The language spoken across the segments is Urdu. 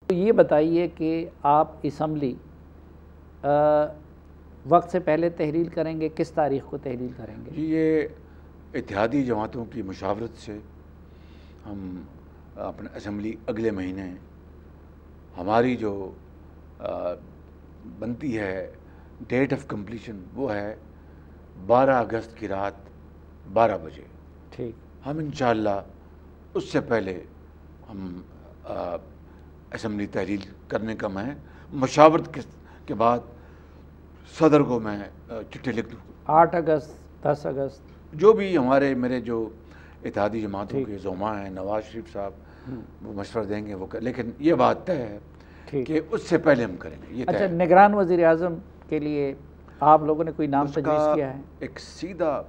تو یہ بتائیے کہ آپ اسمبلی وقت سے پہلے تحلیل کریں گے، کس تاریخ کو تحلیل کریں گے؟ یہ اتحادی جماعتوں کی مشاورت سے ہم اپنے اسمبلی اگلے مہینے ہماری جو بنتی ہے ڈیٹ آف کمپلیشن وہ ہے 12 اگست کی رات 12 بجے۔ ٹھیک، ہم انشاءاللہ اس سے پہلے ہم اسمبلی تحلیل کرنے کا میں مشاورت کے بعد صدر کو میں چٹھی لکھ دوں۔ 8 اگست 10 اگست جو بھی میرے جو اتحادی جماعتوں کے زعماء ہیں، نواز شریف صاحب وہ مشورہ دیں گے وہ لیکن یہ بات طے ہے کہ اس سے پہلے ہم کریں گے۔ یہ اچھا، نگران وزیر اعظم کے لیے آپ لوگوں نے کوئی نام تجویز کیا ہے؟ ایک سیدھا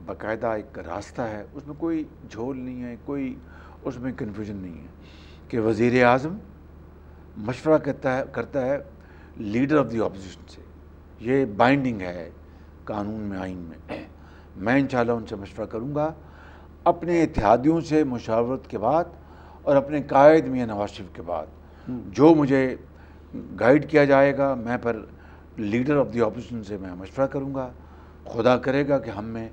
باقاعدہ ایک راستہ ہے، اس میں کوئی جھول نہیں ہے، کوئی اس میں کنفیوژن نہیں ہے کہ وزیر اعظم مشورہ کرتا ہے لیڈر آف دی اپوزیشن سے۔ یہ بائنڈنگ ہے قانون میں، آئین میں۔ میں انشاءاللہ ان سے مشورہ کروں گا اپنے اتحادیوں سے مشاورت کے بعد اور اپنے قائد میاں نواز شریف کے بعد جو مجھے گائیڈ کیا جائے گا، میں پر لیڈر آف دی اپوزیشن سے میں مشورہ کروں گا۔ خدا کرے گا کہ ہم میں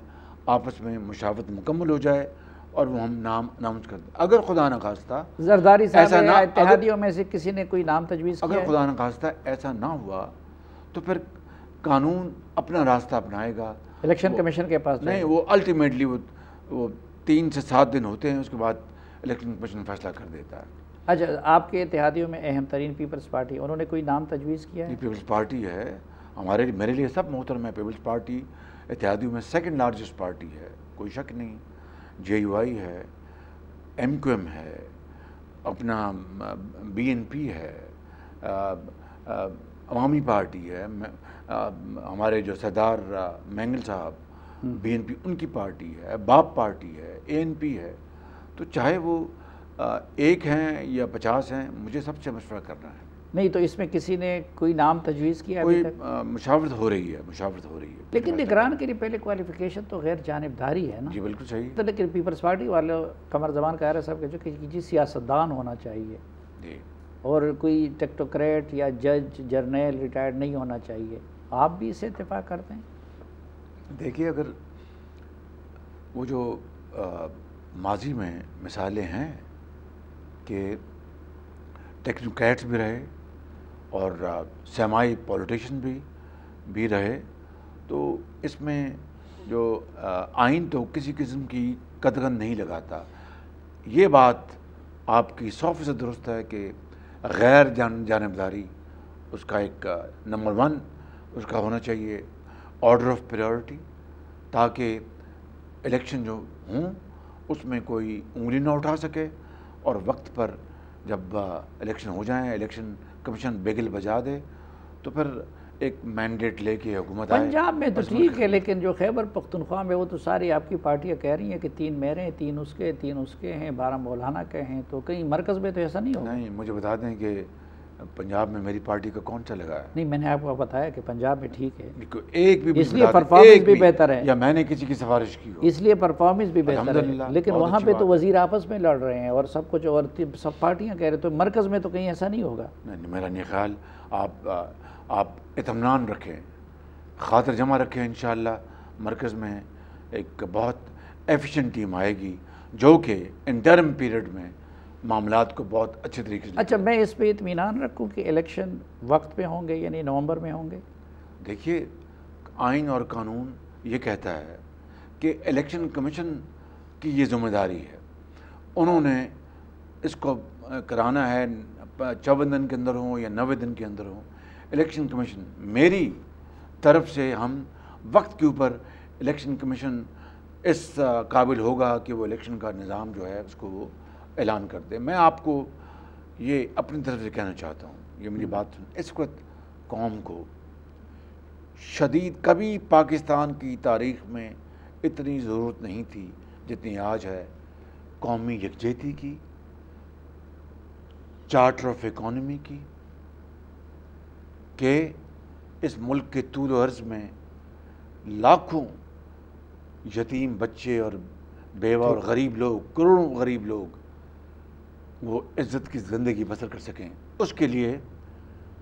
آپس میں مشاورت مکمل ہو جائے اور وہ ہم نام اناؤنس کر دیں۔ اگر خدا نخواستہ زرداری صاحب یا اتحادیوں میں سے کسی نے کوئی نام تجویز کیا ہے؟ اگر خدا نخواستہ ایسا نہ ہوا تو پھر قانون اپنا راستہ اپنائے گا، الیکشن کمیشن کے پاس نہیں، وہ الٹیمیٹلی وہ 3 سے 7 دن ہوتے ہیں، اس کے بعد الیکشن کمیشن فیصلہ کر دیتا ہے۔ اچھا، آپ کے اتحادیوں میں اہم ترین پیپلز پارٹی، انہوں نے کوئی نام تجویز کیا ہے؟ یہ پیپلز پارٹی ہے میرے لیے سب محترم ہے۔ پیپلز پارٹی اتحادیوں میں سیکنڈ لارجسٹ پارٹی ہے، کوئی شک نہیں۔ جے یو آئی ہے، ایم کیو ایم ہے، اپنا بی این پی ہے، عوامی پارٹی ہے، ہمارے جو سردار مینگل صاحب بی این پی ان کی پارٹی ہے، باپ پارٹی ہے، اے این پی ہے۔ تو چاہے وہ 1 ہیں یا 50 ہیں، مجھے سب سے مشورہ کرنا ہے۔ نہیں تو اس میں کسی نے کوئی نام تجویز کیا ابھی تک؟ مشاورت ہو رہی ہے۔ لیکن نگران کے لیے پہلے کوالیفیکیشن تو غیر جانبداری ہے نا؟ جی بالکل صحیح۔ تو لیکن پیپلز پارٹی والے قمر زمان قاہرہ صاحب کہتے ہیں کہ جی سیاستدان ہونا چاہیے جی، اور کوئی ٹیکٹوکریٹ یا جج جرنیل ریٹائرڈ نہیں ہونا چاہیے۔ آپ بھی اس سے اتفاق کرتے ہیں؟ دیکھیے، اگر وہ جو ماضی میں مثالیں ہیں کہ ٹیکنوکریٹس بھی رہے اور سیمائی پولیٹیشین بھی رہے، تو اس میں جو آئین تو کسی قسم کی قدغن نہیں لگاتا۔ یہ بات آپ کی 100% درست ہے کہ غیر جانبداری اس کا ایک نمبر 1 اس کا ہونا چاہیے، آرڈر آف پریورٹی، تاکہ الیکشن جو ہوں اس میں کوئی انگلی نہ اٹھا سکے اور وقت پر جب الیکشن ہو جائیں، الیکشن کمیشن بیگل بجا دے تو پھر ایک مینڈیٹ لے کے حکومت آئے۔ پنجاب میں تو ٹھیک ہے، لیکن جو خیبر پختونخوا میں وہ تو ساری آپ کی پارٹیاں کہہ رہی ہیں کہ 3 میرے 3 اس کے ہیں، 12 مولانا کے ہیں، تو کہیں مرکز میں تو ایسا نہیں ہوگا؟ نہیں، مجھے بتا دیں کہ پنجاب میں میری پارٹی کا کون سا لگا ہے؟ نہیں، میں نے آپ کو بتایا کہ پنجاب میں ٹھیک ہے، ایک بھی اس لیے پرفارمنس بھی بہتر ہے، یا میں نے کسی کی سفارش کی ہو، اس لیے پرفارمنس بھی بہتر ہے، لیکن وہاں پہ تو وزیر آپس میں لڑ رہے ہیں اور سب کچھ، اور سب پارٹیاں کہہ رہے تو مرکز میں تو کہیں ایسا نہیں ہوگا۔ نہیں، میرا نہیں خیال۔ آپ اطمینان رکھیں، خاطر جمع رکھیں، انشاءاللہ مرکز میں ایک بہت ایفیشینٹ ٹیم آئے گی جو کہ انٹرم پیریڈ میں معاملات کو بہت اچھے طریقے سے۔ اچھا، میں اس پہ اطمینان رکھوں کہ الیکشن وقت پہ ہوں گے، یعنی نومبر میں ہوں گے؟ دیکھیے، آئین اور قانون یہ کہتا ہے کہ الیکشن کمیشن کی یہ ذمہ داری ہے، انہوں نے اس کو کرانا ہے 54 دن کے اندر ہوں یا 90 دن کے اندر ہوں۔ الیکشن کمیشن میری طرف سے ہم وقت کے اوپر الیکشن کمیشن اس قابل ہوگا کہ وہ الیکشن کا نظام جو ہے اس کو وہ اعلان کر دے۔ میں آپ کو یہ اپنی طرف سے کہنا چاہتا ہوں، یہ میری بات سن، اس وقت قوم کو شدید، کبھی پاکستان کی تاریخ میں اتنی ضرورت نہیں تھی جتنی آج ہے، قومی یکجہتی کی، چارٹر آف اکانومی کی، کہ اس ملک کے طول و عرض میں لاکھوں یتیم بچے اور بیوہ اور غریب لوگ، کروڑوں غریب لوگ وہ عزت کی زندگی بسر کر سکیں. اس کے لیے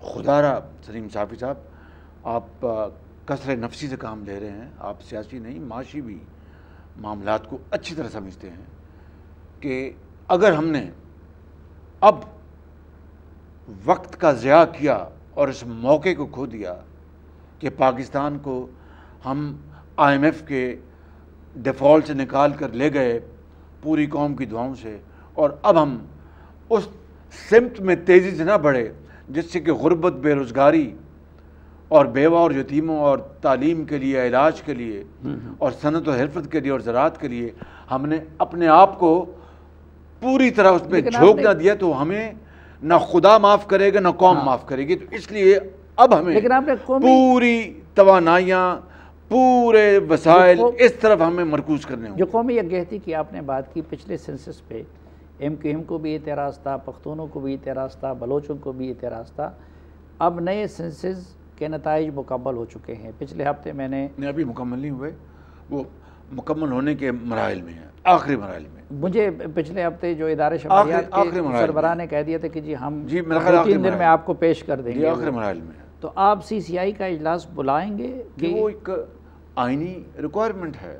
خدا را سلیم صافی صاحب آپ کثر نفسی سے کام لے رہے ہیں. آپ سیاسی نہیں معاشی بھی معاملات کو اچھی طرح سمجھتے ہیں کہ اگر ہم نے اب وقت کا ضیاع کیا اور اس موقع کو کھو دیا کہ پاکستان کو ہم IMF کے ڈیفالٹ سے نکال کر لے گئے پوری قوم کی دعاؤں سے، اور اب ہم اس سمت میں تیزی سے نہ بڑھے جس سے کہ غربت، بے روزگاری اور بیوہ اور یتیموں اور تعلیم کے لیے، علاج کے لیے اور صنعت و حرفت کے لیے اور زراعت کے لیے ہم نے اپنے آپ کو پوری طرح اس میں جھونک نہ دیا، تو ہمیں نہ خدا معاف کرے گا نہ قوم معاف کرے گی. تو اس لیے اب ہمیں پوری توانائیاں، پورے وسائل اس طرف ہمیں مرکوز کرنے ہوں. جو قومی یکجہتی کی آپ نے بات کی، پچھلے سینسس پہ MQM کو بھی اعتراض تھا، پختونوں کو بھی اعتراض تھا، بلوچوں کو بھی اعتراض تھا. اب نئے سینسس کے نتائج مکمل ہو چکے ہیں. پچھلے ہفتے میں نے ابھی مکمل نہیں ہوئے، وہ مکمل ہونے کے مراحل میں ہیں، آخری مراحل میں. مجھے پچھلے ہفتے جو ادارے شماریات کے سربراہ نے کہہ دیا تھا کہ جی ہم 2-3 دن میں آپ کو پیش کر دیں گے. آخری مراحل میں. تو آپ CCI کا اجلاس بلائیں گے کہ وہ ایک آئینی ریکوائرمنٹ ہے،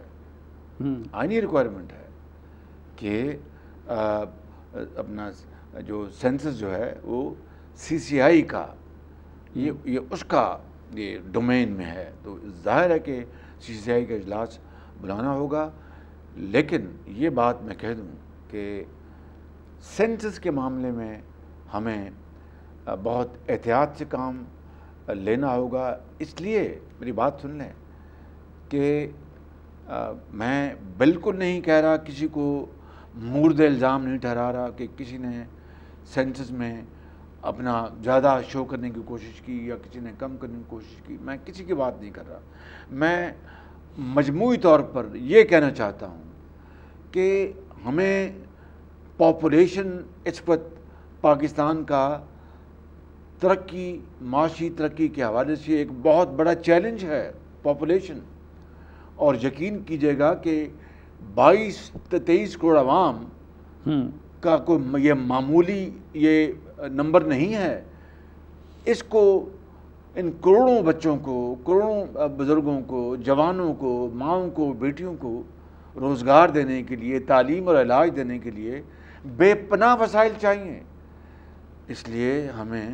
آئینی ریکوائرمنٹ ہے کہ اپنا جو سینسس جو ہے وہ CCI کا یہ اس کا یہ ڈومین میں ہے. تو ظاہر ہے کہ CCI کا اجلاس بلانا ہوگا. لیکن یہ بات میں کہہ دوں کہ سینسس کے معاملے میں ہمیں بہت احتیاط سے کام لینا ہوگا. اس لیے میری بات سن لیں کہ میں بالکل نہیں کہہ رہا، کسی کو مورد الزام نہیں ٹھہرا رہا کہ کسی نے سینسس میں اپنا زیادہ شو کرنے کی کوشش کی یا کسی نے کم کرنے کی کوشش کی. میں کسی کی بات نہیں کر رہا. میں مجموعی طور پر یہ کہنا چاہتا ہوں کہ ہمیں پاپولیشن اس وقت پاکستان کا ترقی، معاشی ترقی کے حوالے سے ایک بہت بڑا چیلنج ہے پاپولیشن. اور یقین کیجیے گا کہ 22-23 کروڑ عوام کا کوئی یہ معمولی یہ نمبر نہیں ہے. اس کو، ان کروڑوں بچوں کو، کروڑوں بزرگوں کو، جوانوں کو، ماؤں کو، بیٹیوں کو روزگار دینے کے لیے، تعلیم اور علاج دینے کے لیے بے پناہ وسائل چاہیے. اس لیے ہمیں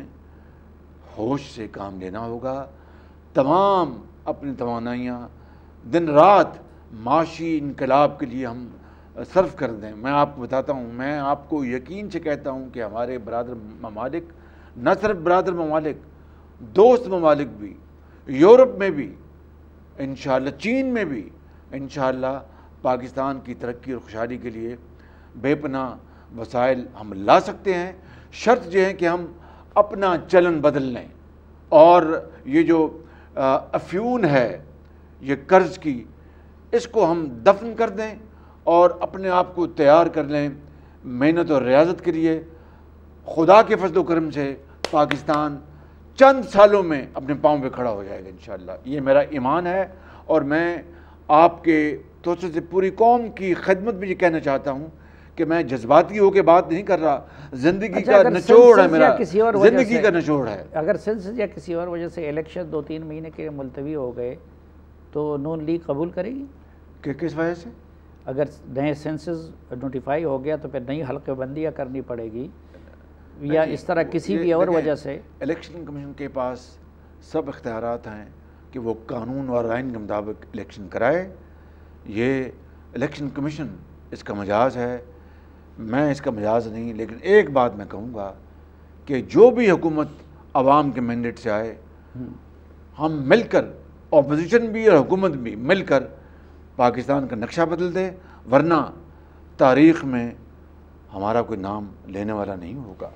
ہوش سے کام لینا ہوگا. تمام اپنی توانائیاں دن رات معاشی انقلاب کے لیے ہم صرف کر دیں. میں آپ کو بتاتا ہوں، میں آپ کو یقین سے کہتا ہوں کہ ہمارے برادر ممالک، نہ صرف برادر ممالک، دوست ممالک بھی، یورپ میں بھی انشاءاللہ، چین میں بھی انشاءاللہ پاکستان کی ترقی اور خوشحالی کے لیے بے پناہ وسائل ہم لا سکتے ہیں. شرط یہ ہے کہ ہم اپنا چلن بدل لیں اور یہ جو افیون ہے یہ قرض کی، اس کو ہم دفن کر دیں اور اپنے آپ کو تیار کر لیں محنت اور ریاضت کے لیے. خدا کے فضل و کرم سے پاکستان چند سالوں میں اپنے پاؤں پہ کھڑا ہو جائے گا انشاءاللہ. یہ میرا ایمان ہے اور میں آپ کے توسط سے پوری قوم کی خدمت میں یہ کہنا چاہتا ہوں کہ میں جذباتی ہو کے بات نہیں کر رہا. زندگی کا نچوڑ ہے میرا، زندگی کا نچوڑ ہے. اگر سینسس یا کسی اور وجہ سے الیکشن 2-3 مہینے کے ملتوی ہو گئے تو نون لیگ قبول کرے گی؟ کہ کس وجہ سے؟ اگر نئے سینسس نوٹیفائی ہو گیا تو پھر نئی حلقہ بندیاں کرنی پڑے گی یا اس طرح کسی بھی اور وجہ سے؟ الیکشن کمیشن کے پاس سب اختیارات ہیں کہ وہ قانون اور آئین کے مطابق الیکشن کرائے. یہ الیکشن کمیشن اس کا مجاز ہے، میں اس کا مجاز نہیں. لیکن ایک بات میں کہوں گا کہ جو بھی حکومت عوام کے مینڈیٹ سے آئے، ہم مل کر، اپوزیشن بھی اور حکومت بھی مل کر پاکستان کا نقشہ بدل دے، ورنہ تاریخ میں ہمارا کوئی نام لینے والا نہیں ہوگا.